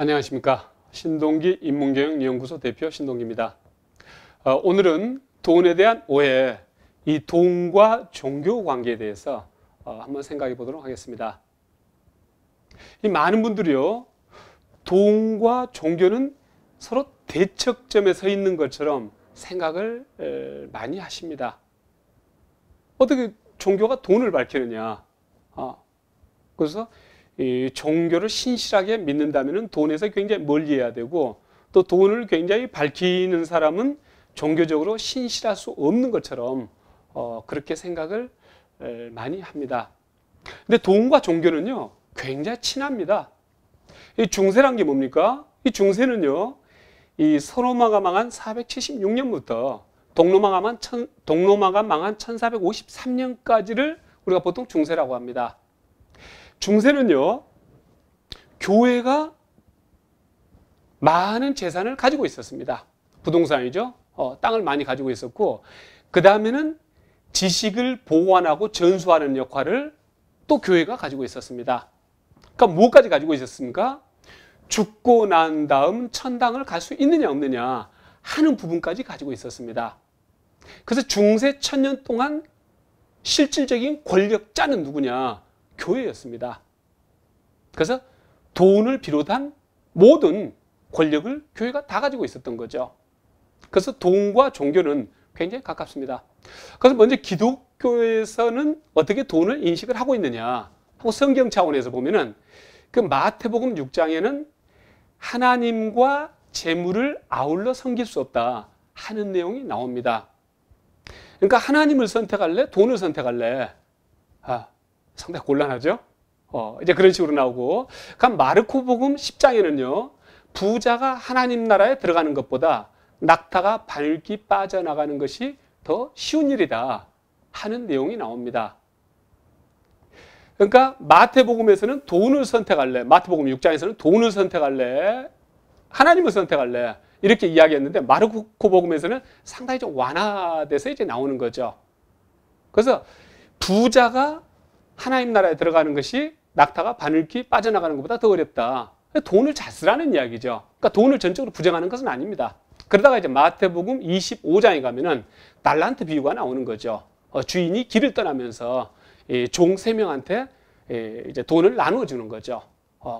안녕하십니까. 신동기 인문경영연구소 대표 신동기입니다. 오늘은 돈에 대한 오해, 이 돈과 종교 관계에 대해서 한번 생각해 보도록 하겠습니다. 이 많은 분들이요, 돈과 종교는 서로 대척점에 서 있는 것처럼 생각을 많이 하십니다. 어떻게 종교가 돈을 밝히느냐? 그래서 이 종교를 신실하게 믿는다면 돈에서 굉장히 멀리해야 되고, 또 돈을 굉장히 밝히는 사람은 종교적으로 신실할 수 없는 것처럼 그렇게 생각을 많이 합니다. 근데 돈과 종교는요 굉장히 친합니다. 이 중세란 게 뭡니까? 이 중세는요, 이 서로마가 망한 476년부터 동로마가 망한 1453년까지를 우리가 보통 중세라고 합니다. 중세는요, 교회가 많은 재산을 가지고 있었습니다. 부동산이죠. 땅을 많이 가지고 있었고, 그 다음에는 지식을 보관하고 전수하는 역할을 또 교회가 가지고 있었습니다. 그러니까 뭐까지 가지고 있었습니까? 죽고 난 다음 천당을 갈 수 있느냐 없느냐 하는 부분까지 가지고 있었습니다. 그래서 중세 1000년 동안 실질적인 권력자는 누구냐? 교회였습니다. 그래서 돈을 비롯한 모든 권력을 교회가 다 가지고 있었던 거죠. 그래서 돈과 종교는 굉장히 가깝습니다. 그래서 먼저 기독교에서는 어떻게 돈을 인식을 하고 있느냐 하고 성경 차원에서 보면은 그 마태복음 6장에는 하나님과 재물을 아울러 섬길 수 없다 하는 내용이 나옵니다. 그러니까 하나님을 선택할래? 돈을 선택할래? 상당히 곤란하죠? 이제 그런 식으로 나오고, 그럼 마르코복음 10장에는요, 부자가 하나님 나라에 들어가는 것보다 낙타가 바늘기 빠져나가는 것이 더 쉬운 일이다 하는 내용이 나옵니다. 그러니까 마태복음에서는 돈을 선택할래, 마태복음 6장에서는 돈을 선택할래, 하나님을 선택할래, 이렇게 이야기했는데 마르코복음에서는 상당히 좀 완화돼서 이제 나오는 거죠. 그래서 부자가 하나님 나라에 들어가는 것이 낙타가 바늘기 빠져나가는 것보다 더 어렵다. 돈을 잘 쓰라는 이야기죠. 그러니까 돈을 전적으로 부정하는 것은 아닙니다. 그러다가 이제 마태복음 25장에 가면은 달란트 비유가 나오는 거죠. 주인이 길을 떠나면서 종 3명한테 이제 돈을 나누어 주는 거죠.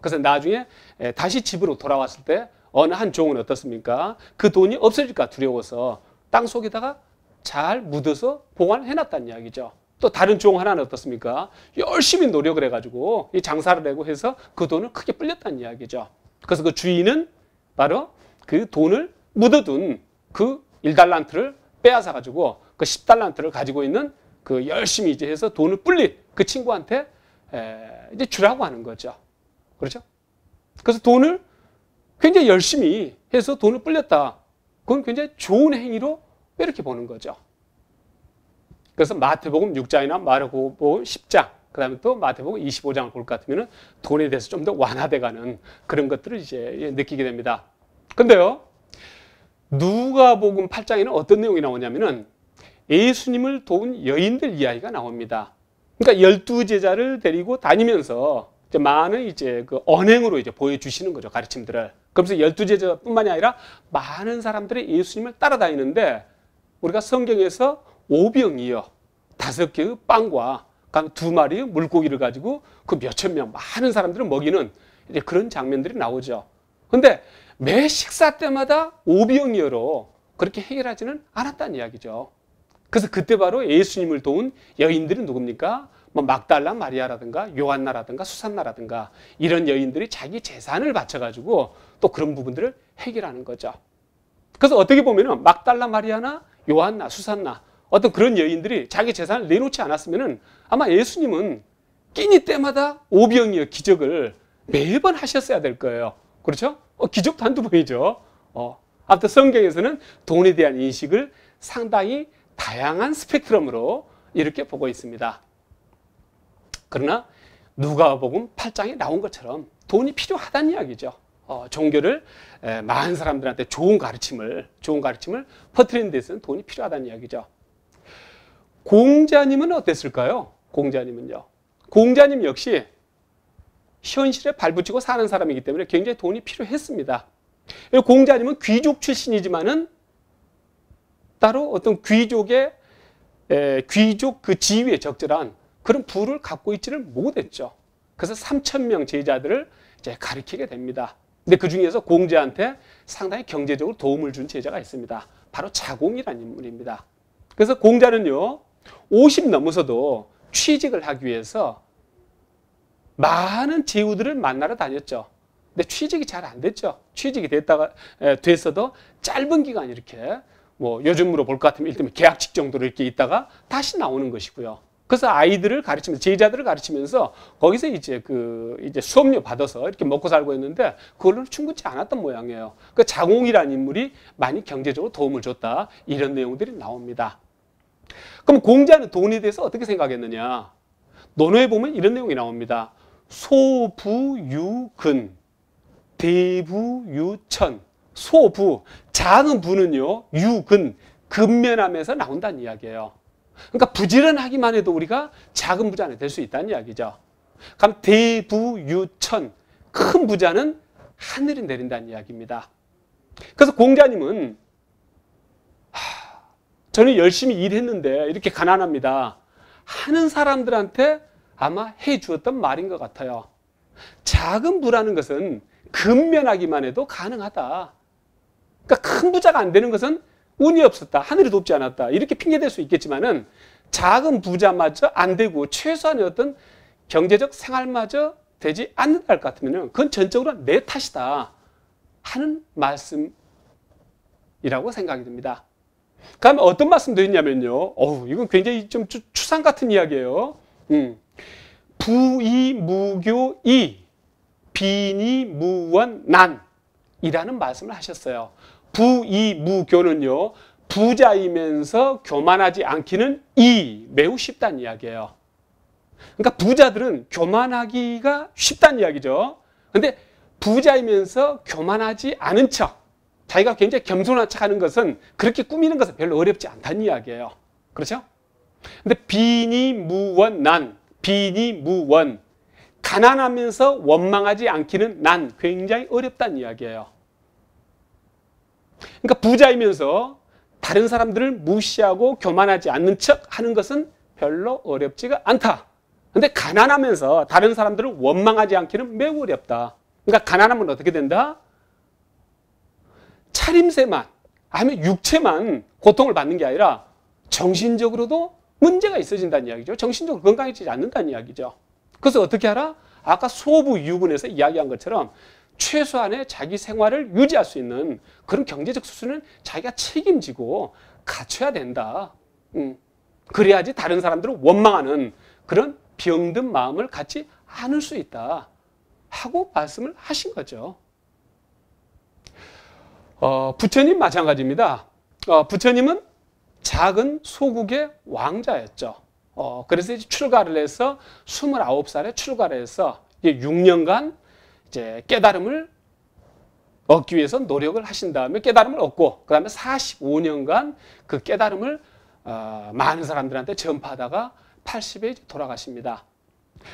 그래서 나중에 다시 집으로 돌아왔을 때 어느 한 종은 어떻습니까? 그 돈이 없어질까 두려워서 땅 속에다가 잘 묻어서 보관해 놨다는 이야기죠. 또 다른 종 하나는 어떻습니까? 열심히 노력을 해가지고 이 장사를 하고 해서 그 돈을 크게 불렸다는 이야기죠. 그래서 그 주인은 바로 그 돈을 묻어둔 그 1달란트를 빼앗아가지고 그 10달란트를 가지고 있는 그 열심히 이제 해서 돈을 불린 그 친구한테 이제 주라고 하는 거죠. 그렇죠? 그래서 돈을 굉장히 열심히 해서 돈을 불렸다. 그건 굉장히 좋은 행위로 이렇게 보는 거죠. 그래서 마태복음 6장이나 마르코복음 10장, 그 다음에 또 마태복음 25장을 볼 것 같으면 돈에 대해서 좀 더 완화돼가는 그런 것들을 이제 느끼게 됩니다. 근데요, 누가복음 8장에는 어떤 내용이 나오냐면은 예수님을 도운 여인들 이야기가 나옵니다. 그러니까 12제자를 데리고 다니면서 이제 많은 이제 그 언행으로 이제 보여주시는 거죠, 가르침들을. 그러면서 12제자뿐만이 아니라 많은 사람들이 예수님을 따라다니는데, 우리가 성경에서 오병이어 5개의 빵과 2마리의 물고기를 가지고 그 몇천 명 많은 사람들을 먹이는 이제 그런 장면들이 나오죠. 근데 매 식사 때마다 오병이어로 그렇게 해결하지는 않았다는 이야기죠. 그래서 그때 바로 예수님을 도운 여인들은 누굽니까? 뭐 막달라 마리아라든가 요한나라든가 수산나라든가 이런 여인들이 자기 재산을 바쳐가지고 또 그런 부분들을 해결하는 거죠. 그래서 어떻게 보면은 막달라 마리아나 요한나, 수산나 어떤 그런 여인들이 자기 재산을 내놓지 않았으면은 아마 예수님은 끼니 때마다 오병이어 기적을 매번 하셨어야 될 거예요. 그렇죠? 기적도 한두 번이죠. 아무튼 성경에서는 돈에 대한 인식을 상당히 다양한 스펙트럼으로 이렇게 보고 있습니다. 그러나 누가복음 8장에 나온 것처럼 돈이 필요하다는 이야기죠. 종교를 많은 사람들한테 좋은 가르침을 퍼뜨리는 데서는 돈이 필요하다는 이야기죠. 공자님은 어땠을까요? 공자님은요. 공자님 역시 현실에 발붙이고 사는 사람이기 때문에 굉장히 돈이 필요했습니다. 공자님은 귀족 출신이지만은 따로 어떤 귀족 그 지위에 적절한 그런 부를 갖고 있지를 못했죠. 그래서 3,000명 제자들을 이제 가르치게 됩니다. 근데 그 중에서 공자한테 상당히 경제적으로 도움을 준 제자가 있습니다. 바로 자공이라는 인물입니다. 그래서 공자는요, 50 넘어서도 취직을 하기 위해서 많은 제후들을 만나러 다녔죠. 근데 취직이 잘 안 됐죠. 취직이 됐어도 짧은 기간 이렇게 뭐 요즘으로 볼 것 같으면 일단 계약직 정도로 이렇게 있다가 다시 나오는 것이고요. 그래서 아이들을 가르치면서, 제자들을 가르치면서 거기서 이제 수업료 받아서 이렇게 먹고 살고 했는데 그걸로는 충분치 않았던 모양이에요. 그 자공이라는 인물이 많이 경제적으로 도움을 줬다. 이런 내용들이 나옵니다. 그럼 공자는 돈에 대해서 어떻게 생각했느냐? 논어에 보면 이런 내용이 나옵니다. 소부유근, 대부유천. 소부, 작은 부는요, 유근, 근면함에서 나온다는 이야기예요. 그러니까 부지런하기만 해도 우리가 작은 부자는 될 수 있다는 이야기죠. 그럼 대부유천, 큰 부자는 하늘이 내린다는 이야기입니다. 그래서 공자님은 저는 열심히 일했는데 이렇게 가난합니다 하는 사람들한테 아마 해 주었던 말인 것 같아요. 작은 부라는 것은 근면하기만 해도 가능하다. 그러니까 큰 부자가 안 되는 것은 운이 없었다, 하늘이 돕지 않았다, 이렇게 핑계댈 수 있겠지만은 작은 부자마저 안 되고 최소한의 어떤 경제적 생활마저 되지 않는다 할 것 같으면 그건 전적으로 내 탓이다 하는 말씀이라고 생각이 듭니다. 그다음에 어떤 말씀도 있냐면요, 이건 굉장히 좀 추상 같은 이야기예요. 부이무교이 빈이무원난이라는 말씀을 하셨어요. 부이무교는요, 부자이면서 교만하지 않기는 매우 쉽다는 이야기예요. 그러니까 부자들은 교만하기가 쉽다는 이야기죠. 근데 부자이면서 교만하지 않은 척, 자기가 굉장히 겸손한 척 하는 것은, 그렇게 꾸미는 것은 별로 어렵지 않다는 이야기예요. 그렇죠? 근데 빈이무원난, 빈이무원, 가난하면서 원망하지 않기는 난, 굉장히 어렵다는 이야기예요. 그러니까 부자이면서 다른 사람들을 무시하고 교만하지 않는 척 하는 것은 별로 어렵지가 않다. 근데 가난하면서 다른 사람들을 원망하지 않기는 매우 어렵다. 그러니까 가난하면 어떻게 된다? 차림새만, 아니면 육체만 고통을 받는 게 아니라 정신적으로도 문제가 있어진다는 이야기죠. 정신적으로 건강해지지 않는다는 이야기죠. 그래서 어떻게 하라? 아까 소부유근에서 이야기한 것처럼 최소한의 자기 생활을 유지할 수 있는 그런 경제적 수준은 자기가 책임지고 갖춰야 된다. 그래야지 다른 사람들을 원망하는 그런 병든 마음을 갖지 않을 수 있다 하고 말씀을 하신 거죠. 부처님 마찬가지입니다. 부처님은 작은 소국의 왕자였죠. 그래서 이제 출가를 해서 29살에 출가를 해서 6년간 이제 깨달음을 얻기 위해서 노력을 하신 다음에 깨달음을 얻고, 그 다음에 45년간 그 깨달음을 많은 사람들한테 전파하다가 80에 돌아가십니다.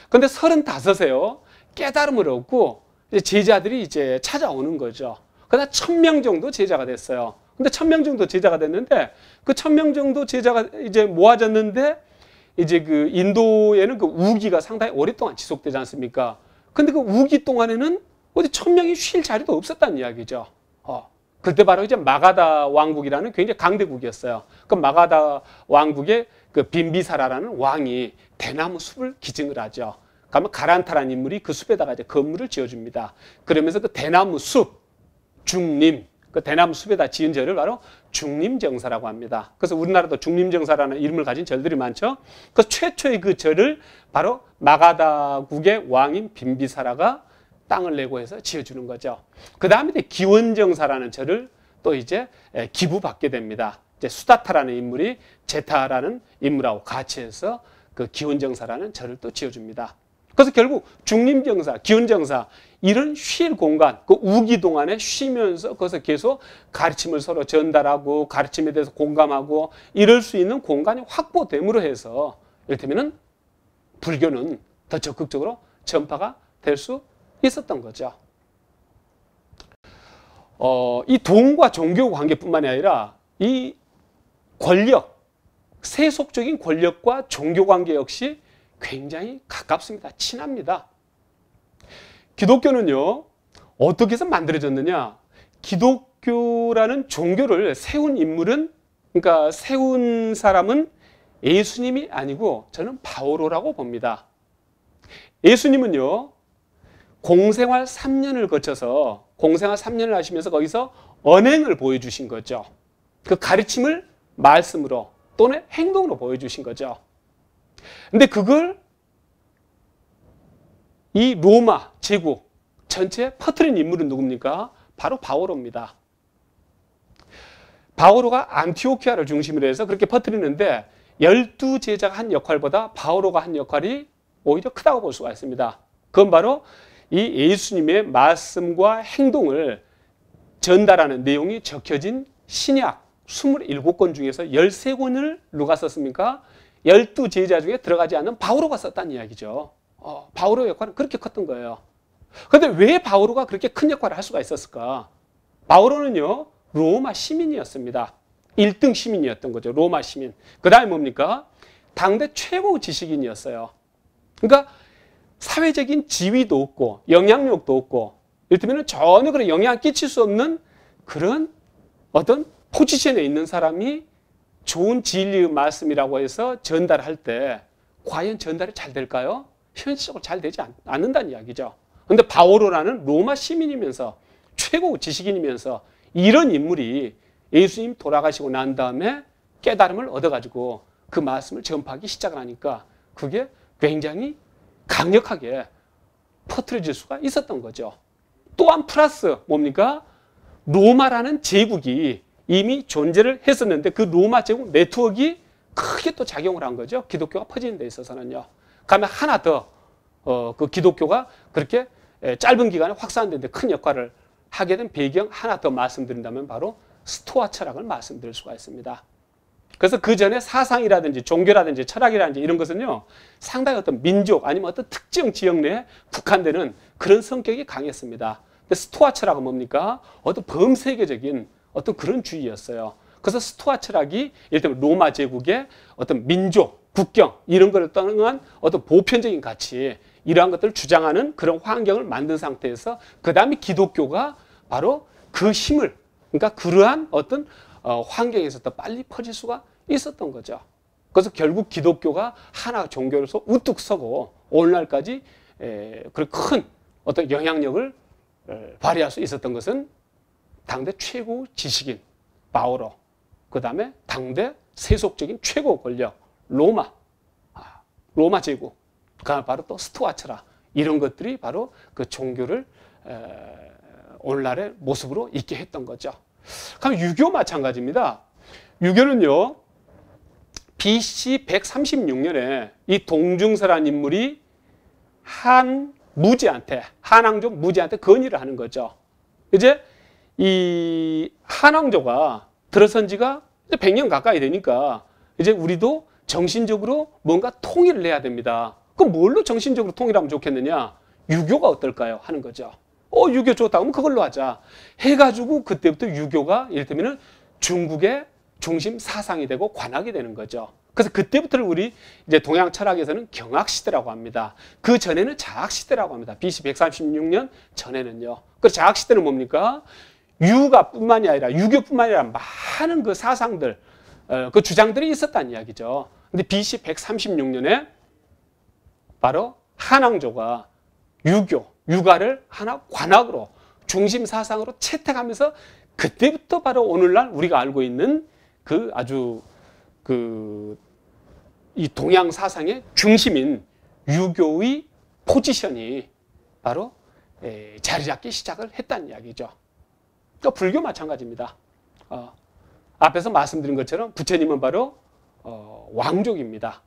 그런데 35에요, 깨달음을 얻고 제자들이 이제 찾아오는 거죠. 그러다 1000명 정도 제자가 됐어요. 근데 1000명 정도 제자가 됐는데, 그 1000명 정도 제자가 이제 모아졌는데, 이제 그 인도에는 그 우기가 상당히 오랫동안 지속되지 않습니까? 근데 그 우기 동안에는 어디 1000명이 쉴 자리도 없었다는 이야기죠. 그때 바로 이제 마가다 왕국이라는 굉장히 강대국이었어요. 그 마가다 왕국의 그 빈비사라라는 왕이 대나무 숲을 기증을 하죠. 그러면 가란타라는 인물이 그 숲에다가 이제 건물을 지어줍니다. 그러면서 그 대나무 숲, 중림, 그 대나무 숲에다 지은 절을 바로 중림정사라고 합니다. 그래서 우리나라도 중림정사라는 이름을 가진 절들이 많죠. 그 최초의 그 절을 바로 마가다국의 왕인 빈비사라가 땅을 내고 해서 지어주는 거죠. 그 다음에 기원정사라는 절을 또 이제 기부받게 됩니다. 이제 수다타라는 인물이 제타라는 인물하고 같이 해서 그 기원정사라는 절을 또 지어줍니다. 그래서 결국 중림정사, 기원정사, 이런 쉴 공간, 그 우기 동안에 쉬면서 거기서 계속 가르침을 서로 전달하고 가르침에 대해서 공감하고 이럴 수 있는 공간이 확보됨으로 해서 이를테면은 불교는 더 적극적으로 전파가 될 수 있었던 거죠. 이 돈과 종교 관계뿐만이 아니라 이 권력, 세속적인 권력과 종교 관계 역시 굉장히 가깝습니다. 친합니다. 기독교는요, 어떻게 해서 만들어졌느냐? 기독교라는 종교를 세운 인물은, 그러니까 세운 사람은 예수님이 아니고 저는 바오로라고 봅니다. 예수님은요, 공생활 3년을 거쳐서 공생활 3년을 하시면서 거기서 언행을 보여주신 거죠. 그 가르침을 말씀으로 또는 행동으로 보여주신 거죠. 근데 그걸 이 로마 제국 전체에 퍼뜨린 인물은 누굽니까? 바로 바오로입니다. 바오로가 안티오키아를 중심으로 해서 그렇게 퍼뜨리는데 12제자가 한 역할보다 바오로가 한 역할이 오히려 크다고 볼 수가 있습니다. 그건 바로 이 예수님의 말씀과 행동을 전달하는 내용이 적혀진 신약 27권 중에서 13권을 누가 썼습니까? 12제자 중에 들어가지 않는 바오로가 썼다는 이야기죠. 바오로의 역할은 그렇게 컸던 거예요. 그런데 왜 바오로가 그렇게 큰 역할을 할 수가 있었을까? 바오로는요, 로마 시민이었습니다. 1등 시민이었던 거죠. 로마 시민. 그 다음에 뭡니까? 당대 최고 지식인이었어요. 그러니까 사회적인 지위도 없고 영향력도 없고 이를테면 전혀 그런 영향을 끼칠 수 없는 그런 어떤 포지션에 있는 사람이 좋은 진리의 말씀이라고 해서 전달할 때 과연 전달이 잘 될까요? 현실적으로 잘 되지 않는다는 이야기죠. 그런데 바오로라는 로마 시민이면서 최고 지식인이면서 이런 인물이 예수님 돌아가시고 난 다음에 깨달음을 얻어가지고 그 말씀을 전파하기 시작을 하니까 그게 굉장히 강력하게 퍼뜨려질 수가 있었던 거죠. 또한 플러스 뭡니까? 로마라는 제국이 이미 존재를 했었는데 그 로마 제국 네트워크가 크게 또 작용을 한 거죠. 기독교가 퍼지는 데 있어서는요. 그러면 하나 더 그 기독교가 그렇게 짧은 기간에 확산되는데 큰 역할을 하게 된 배경 하나 더 말씀드린다면 바로 스토아 철학을 말씀드릴 수가 있습니다. 그래서 그 전에 사상이라든지 종교라든지 철학이라든지 이런 것은요, 상당히 어떤 민족 아니면 어떤 특정 지역 내에 국한되는 그런 성격이 강했습니다. 근데 스토아 철학은 뭡니까? 어떤 범세계적인 어떤 그런 주의였어요. 그래서 스토아 철학이 예를 들면 로마 제국의 어떤 민족, 국경 이런 것을 떠난 어떤 보편적인 가치 이러한 것들을 주장하는 그런 환경을 만든 상태에서 그 다음에 기독교가 바로 그 힘을, 그러니까 그러한 어떤 환경에서 더 빨리 퍼질 수가 있었던 거죠. 그래서 결국 기독교가 하나 종교로서 우뚝 서고 오늘날까지 그런 큰 어떤 영향력을 발휘할 수 있었던 것은 당대 최고 지식인 바오로, 그 다음에 당대 세속적인 최고 권력 로마 제국, 그 바로 또 스토아 철학 이런 것들이 바로 그 종교를 오늘날의 모습으로 있게 했던 거죠. 그럼 유교 마찬가지입니다. 유교는요, BC 136년에 이 동중서라는 인물이 한왕족 무지한테 건의를 하는 거죠. 이제 이 한왕조가 들어선 지가 100년 가까이 되니까 이제 우리도 정신적으로 뭔가 통일을 해야 됩니다. 그럼 뭘로 정신적으로 통일하면 좋겠느냐? 유교가 어떨까요? 하는 거죠. 유교 좋다. 그럼 그걸로 하자. 해가지고 그때부터 유교가 이를테면 중국의 중심 사상이 되고 관학이 되는 거죠. 그래서 그때부터를 우리 이제 동양 철학에서는 경학시대라고 합니다. 그 전에는 자학시대라고 합니다. BC 136년 전에는요. 그 자학시대는 뭡니까? 유교뿐만이 아니라 많은 그 사상들, 그 주장들이 있었다는 이야기죠. 근데 BC 136년에 바로 한왕조가 유가를 하나 관학으로 중심 사상으로 채택하면서 그때부터 바로 오늘날 우리가 알고 있는 그 아주 이 동양 사상의 중심인 유교의 포지션이 바로 자리 잡기 시작을 했다는 이야기죠. 또 불교 마찬가지입니다. 앞에서 말씀드린 것처럼 부처님은 바로 왕족입니다.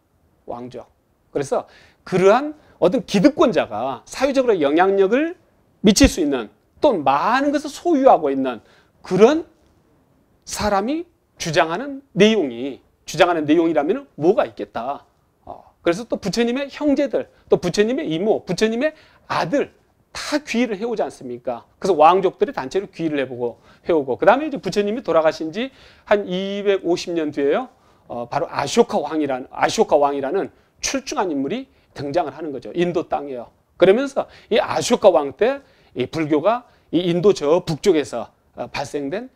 왕족. 그래서 그러한 어떤 기득권자가 사회적으로 영향력을 미칠 수 있는 또 많은 것을 소유하고 있는 그런 사람이 주장하는 내용이라면 뭐가 있겠다. 그래서 또 부처님의 형제들, 또 부처님의 이모, 부처님의 아들 다 귀의를 해오지 않습니까? 그래서 왕족들이 단체로 귀의를 해오고 그 다음에 이제 부처님이 돌아가신 지 한 250년 뒤에요. 바로 아쇼카 왕이라는 출중한 인물이 등장을 하는 거죠. 인도 땅이에요. 그러면서 이 아쇼카 왕 때 이 불교가 이 인도 저 북쪽에서 발생된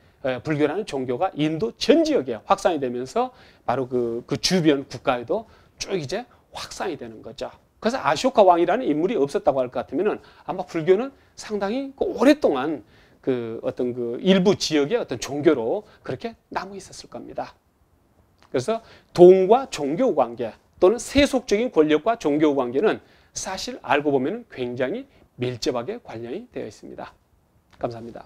불교라는 종교가 인도 전 지역에 확산이 되면서 바로 그 주변 국가에도 쭉 이제 확산이 되는 거죠. 그래서 아쇼카 왕이라는 인물이 없었다고 할 것 같으면은 아마 불교는 상당히 오랫동안 그 어떤 그 일부 지역의 어떤 종교로 그렇게 남아 있었을 겁니다. 그래서 돈과 종교 관계 또는 세속적인 권력과 종교 관계는 사실 알고 보면 굉장히 밀접하게 관련이 되어 있습니다. 감사합니다.